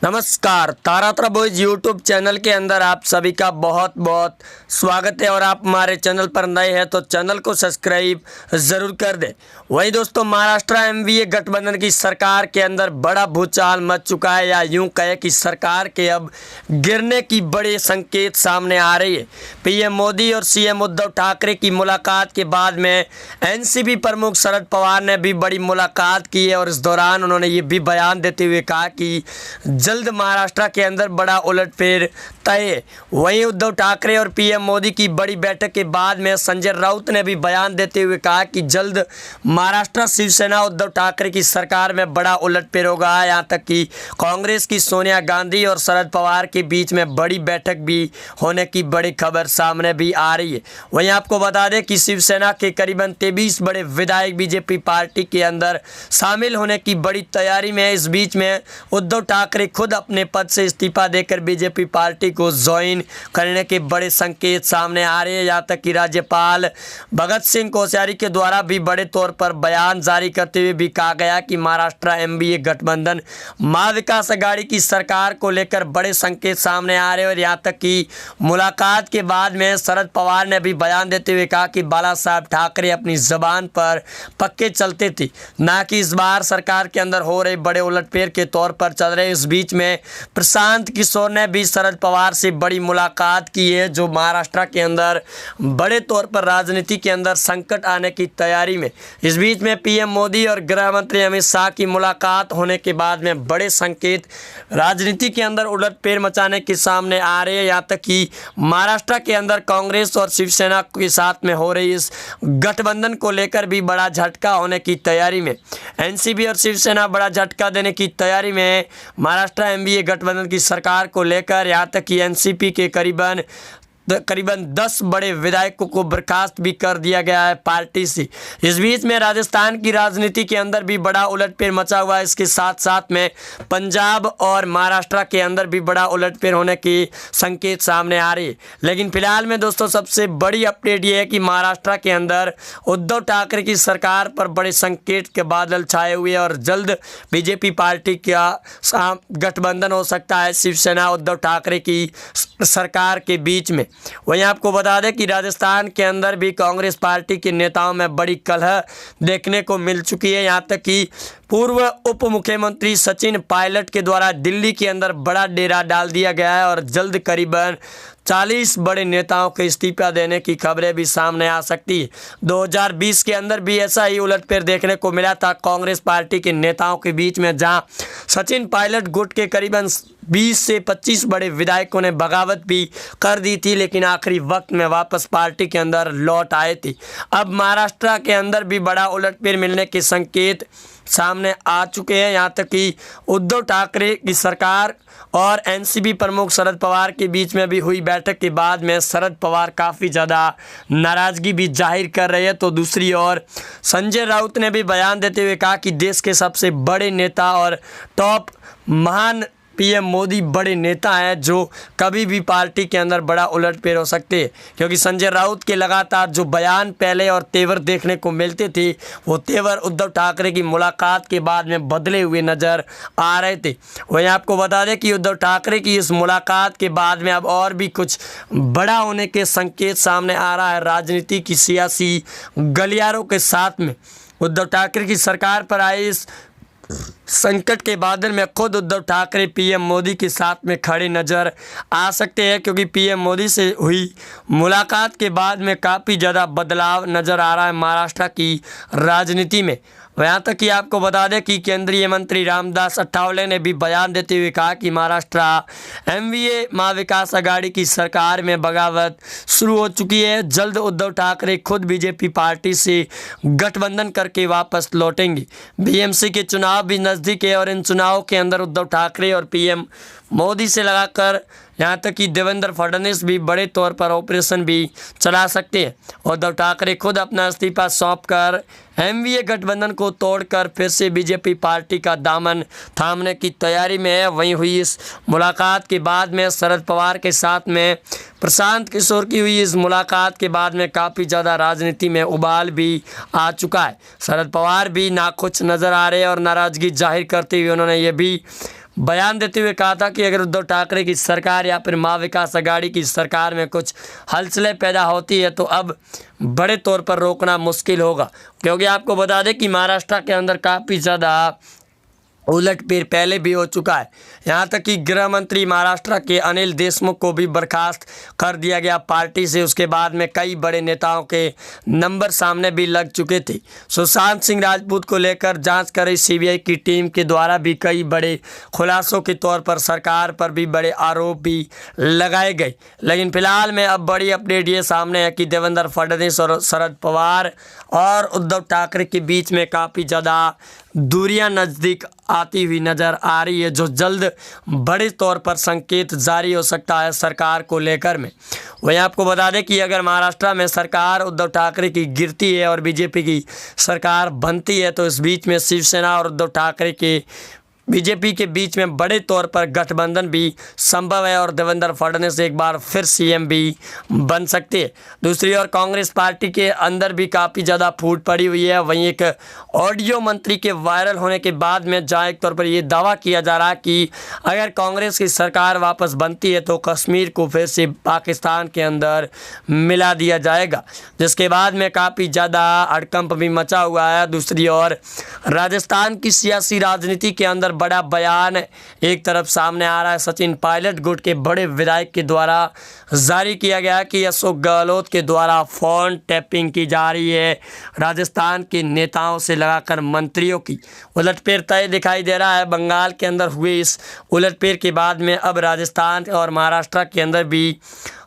नमस्कार, Taratara boys YouTube channel के अंदर आप सभी का बहुत बहुत स्वागत है। और आप हमारे चैनल पर नए हैं तो चैनल को सब्सक्राइब ज़रूर कर दें। वही दोस्तों, महाराष्ट्र एमवीए गठबंधन की सरकार के अंदर बड़ा भूचाल मच चुका है, या यूं कहे कि सरकार के अब गिरने की बड़े संकेत सामने आ रही है। पीएम मोदी और सीएम उद्धव ठाकरे की मुलाकात के बाद में एनसीपी प्रमुख शरद पवार ने भी बड़ी मुलाकात की है, और इस दौरान उन्होंने ये भी बयान देते हुए कहा कि जल्द महाराष्ट्र के अंदर बड़ा उलटफेर तय है। वहीं उद्धव ठाकरे और पीएम मोदी की बड़ी बैठक के बाद में संजय राउत ने भी बयान देते हुए कहा कि जल्द महाराष्ट्र शिवसेना उद्धव ठाकरे की सरकार में बड़ा उलटफेर होगा। यहाँ तक कि कांग्रेस की सोनिया गांधी और शरद पवार के बीच में बड़ी बैठक भी होने की बड़ी खबर सामने भी आ रही है। वहीं आपको बता दें कि शिवसेना के करीबन 23 बड़े विधायक बीजेपी पार्टी के अंदर शामिल होने की बड़ी तैयारी में है। इस बीच में उद्धव ठाकरे खुद अपने पद से इस्तीफा देकर बीजेपी पार्टी को ज्वाइन करने के बड़े संकेत सामने आ रहे हैं। यहाँ तक कि राज्यपाल भगत सिंह कोश्यारी के द्वारा भी बड़े तौर पर बयान जारी करते हुए भी कहा गया कि महाराष्ट्र एमवीए गठबंधन महाविकास अघाड़ी की सरकार को लेकर बड़े संकेत सामने आ रहे हैं। और यहाँ तक कि मुलाकात के बाद में शरद पवार ने भी बयान देते हुए कहा कि बाला साहब ठाकरे अपनी जबान पर पक्के चलते थे, ना कि इस बार सरकार के अंदर हो रहे बड़े उलटफेर के तौर पर चल रहे। इस बीच में प्रशांत किशोर ने भी शरद पवार से बड़ी मुलाकात की है, जो महाराष्ट्र के अंदर बड़े तौर पर राजनीति के अंदर संकट आने की तैयारी में। इस बीच में पीएम मोदी और गृह मंत्री अमित शाह की मुलाकात होने के बाद में बड़े संकेत राजनीति के अंदर उलटफेर मचाने के सामने आ रहे हैं। यहाँ तक कि महाराष्ट्र के अंदर कांग्रेस और शिवसेना के साथ में हो रही इस गठबंधन को लेकर भी बड़ा झटका होने की तैयारी में। एनसीपी और शिवसेना बड़ा झटका देने की तैयारी में महाराष्ट्र एमवीए गठबंधन की सरकार को लेकर। यहाँ तक कि एनसीपी के करीबन 10 बड़े विधायकों को बर्खास्त भी कर दिया गया है पार्टी से। इस बीच में राजस्थान की राजनीति के अंदर भी बड़ा उलटफेर मचा हुआ है। इसके साथ साथ में पंजाब और महाराष्ट्र के अंदर भी बड़ा उलटफेर होने की संकेत सामने आ रही है। लेकिन फिलहाल में दोस्तों सबसे बड़ी अपडेट ये है कि महाराष्ट्र के अंदर उद्धव ठाकरे की सरकार पर बड़े संकेत के बादल छाए हुए हैं, और जल्द बीजेपी पार्टी का गठबंधन हो सकता है शिवसेना उद्धव ठाकरे की सरकार के बीच में। वहीं आपको बता दें कि राजस्थान के अंदर भी कांग्रेस पार्टी के नेताओं में बड़ी कलह देखने को मिल चुकी है। यहाँ तक कि पूर्व उप मुख्यमंत्री सचिन पायलट के द्वारा दिल्ली के अंदर बड़ा डेरा डाल दिया गया है, और जल्द करीबन 40 बड़े नेताओं के इस्तीफा देने की खबरें भी सामने आ सकती है। 2020 के अंदर भी ऐसा ही उलटफेर देखने को मिला था कांग्रेस पार्टी के नेताओं के बीच में, जहां सचिन पायलट गुट के करीबन 20 से 25 बड़े विधायकों ने बगावत भी कर दी थी, लेकिन आखिरी वक्त में वापस पार्टी के अंदर लौट आए थे। अब महाराष्ट्र के अंदर भी बड़ा उलटफेर मिलने के संकेत सामने आ चुके हैं। यहाँ तक कि उद्धव ठाकरे की सरकार और एनसीपी प्रमुख शरद पवार के बीच में भी हुई बैठक के बाद में शरद पवार काफ़ी ज़्यादा नाराज़गी भी जाहिर कर रहे हैं। तो दूसरी ओर संजय राउत ने भी बयान देते हुए कहा कि देश के सबसे बड़े नेता और टॉप महान पीएम मोदी बड़े नेता हैं, जो कभी भी पार्टी के अंदर बड़ा उलटफेर हो सकते हैं। क्योंकि संजय राउत के लगातार जो बयान पहले और तेवर देखने को मिलते थे, वो तेवर उद्धव ठाकरे की मुलाकात के बाद में बदले हुए नज़र आ रहे थे। वहीं आपको बता दें कि उद्धव ठाकरे की इस मुलाकात के बाद में अब और भी कुछ बड़ा होने के संकेत सामने आ रहा है। राजनीति की सियासी गलियारों के साथ में उद्धव ठाकरे की सरकार पर आए इस संकट के बादल में खुद उद्धव ठाकरे पीएम मोदी के साथ में खड़े नज़र आ सकते हैं, क्योंकि पीएम मोदी से हुई मुलाकात के बाद में काफ़ी ज़्यादा बदलाव नज़र आ रहा है महाराष्ट्र की राजनीति में। यहाँ तक कि आपको बता दें कि केंद्रीय मंत्री रामदास अठावले ने भी बयान देते हुए कहा कि महाराष्ट्र एमवीए महाविकास अघाड़ी की सरकार में बगावत शुरू हो चुकी है। जल्द उद्धव ठाकरे खुद बीजेपी पार्टी से गठबंधन करके वापस लौटेंगे। बीएमसी के चुनाव भी नज़दीक है, और इन चुनावों के अंदर उद्धव ठाकरे और पीएम मोदी से लगाकर यहाँ तक कि देवेंद्र फडणवीस भी बड़े तौर पर ऑपरेशन भी चला सकते हैं। उद्धव ठाकरे खुद अपना इस्तीफा सौंपकर एमवीए गठबंधन को तोड़कर फिर से बीजेपी पार्टी का दामन थामने की तैयारी में है। वहीं हुई इस मुलाकात के बाद में शरद पवार के साथ में प्रशांत किशोर की हुई इस मुलाकात के बाद में काफ़ी ज़्यादा राजनीति में उबाल भी आ चुका है। शरद पवार भी नाखुश नज़र आ रहे हैं, और नाराज़गी जाहिर करते हुए उन्होंने ये भी बयान देते हुए कहा था कि अगर उद्धव ठाकरे की सरकार या फिर महाविकास आघाड़ी की सरकार में कुछ हलचलें पैदा होती है तो अब बड़े तौर पर रोकना मुश्किल होगा, क्योंकि आपको बता दें कि महाराष्ट्र के अंदर काफ़ी ज़्यादा उलटफेर पहले भी हो चुका है। यहाँ तक कि गृह मंत्री महाराष्ट्र के अनिल देशमुख को भी बर्खास्त कर दिया गया पार्टी से। उसके बाद में कई बड़े नेताओं के नंबर सामने भी लग चुके थे। सुशांत सिंह राजपूत को लेकर जांच कर रही सीबीआई की टीम के द्वारा भी कई बड़े खुलासों के तौर पर सरकार पर भी बड़े आरोप भी लगाए गए। लेकिन फिलहाल में अब बड़ी अपडेट ये सामने है कि देवेंद्र फडणवीस और शरद पवार और उद्धव ठाकरे के बीच में काफ़ी ज़्यादा दूरियां नज़दीक आती हुई नज़र आ रही है, जो जल्द बड़े तौर पर संकेत जारी हो सकता है सरकार को लेकर में। वहीं आपको बता दें कि अगर महाराष्ट्र में सरकार उद्धव ठाकरे की गिरती है और बीजेपी की सरकार बनती है तो इस बीच में शिवसेना और उद्धव ठाकरे के बीजेपी के बीच में बड़े तौर पर गठबंधन भी संभव है और देवेंद्र फडणवीस एक बार फिर सीएम भी बन सकते हैं। दूसरी ओर कांग्रेस पार्टी के अंदर भी काफ़ी ज़्यादा फूट पड़ी हुई है। वहीं एक ऑडियो मंत्री के वायरल होने के बाद में जहाँ एक तौर पर ये दावा किया जा रहा है कि अगर कांग्रेस की सरकार वापस बनती है तो कश्मीर को फिर से पाकिस्तान के अंदर मिला दिया जाएगा, जिसके बाद में काफ़ी ज़्यादा हड़कंप भी मचा हुआ है। दूसरी ओर राजस्थान की सियासी राजनीति के अंदर बड़ा बयान एक तरफ सामने आ रहा है। सचिन पायलट गुट के बड़े विधायक के द्वारा जारी किया गया कि अशोक गहलोत के द्वारा फ़ोन टैपिंग की जा रही है। राजस्थान के नेताओं से लगाकर मंत्रियों की उलटफेर तय दिखाई दे रहा है। बंगाल के अंदर हुए इस उलटफेर के बाद में अब राजस्थान और महाराष्ट्र के अंदर भी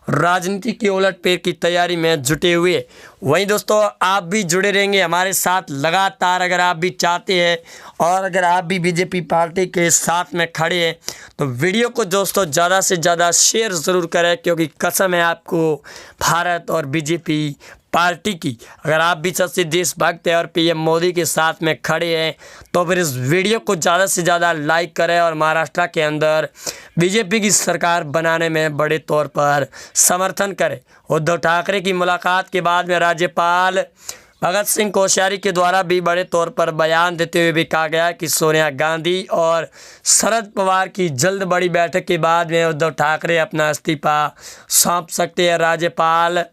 राजनीति की उलटफेर की तैयारी में जुटे हुए। वहीं दोस्तों आप भी जुड़े रहेंगे हमारे साथ लगातार, अगर आप भी चाहते हैं और अगर आप भी बीजेपी पार्टी के साथ में खड़े हैं तो वीडियो को दोस्तों ज़्यादा से ज़्यादा शेयर ज़रूर करें, क्योंकि कसम है आपको भारत और बीजेपी पार्टी की। अगर आप भी सच्चे देशभक्त हैं और पीएम मोदी के साथ में खड़े हैं तो फिर इस वीडियो को ज़्यादा से ज़्यादा लाइक करें और महाराष्ट्र के अंदर बीजेपी की सरकार बनाने में बड़े तौर पर समर्थन करें। उद्धव ठाकरे की मुलाकात के बाद में राज्यपाल भगत सिंह कोश्यारी के द्वारा भी बड़े तौर पर बयान देते हुए भी कहा गया कि सोनिया गांधी और शरद पवार की जल्द बड़ी बैठक के बाद में उद्धव ठाकरे अपना इस्तीफा सौंप सकते हैं राज्यपाल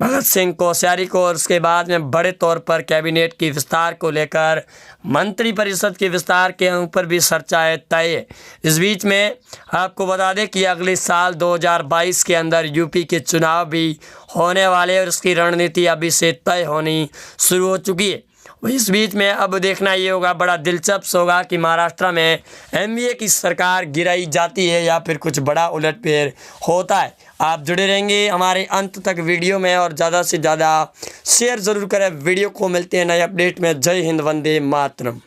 भगत सिंह कोश्यारी को। और उसके बाद में बड़े तौर पर कैबिनेट की विस्तार को लेकर मंत्रिपरिषद के विस्तार के ऊपर भी चर्चाएं तय है। इस बीच में आपको बता दें कि अगले साल 2022 के अंदर यूपी के चुनाव भी होने वाले और उसकी रणनीति अभी से तय होनी शुरू हो चुकी है। इस बीच में अब देखना ये होगा, बड़ा दिलचस्प होगा कि महाराष्ट्र में एनडीए की सरकार गिराई जाती है या फिर कुछ बड़ा उलटफेर होता है। आप जुड़े रहेंगे हमारे अंत तक वीडियो में और ज़्यादा से ज़्यादा शेयर ज़रूर करें वीडियो को। मिलते हैं नए अपडेट में। जय हिंद, वंदे मातरम।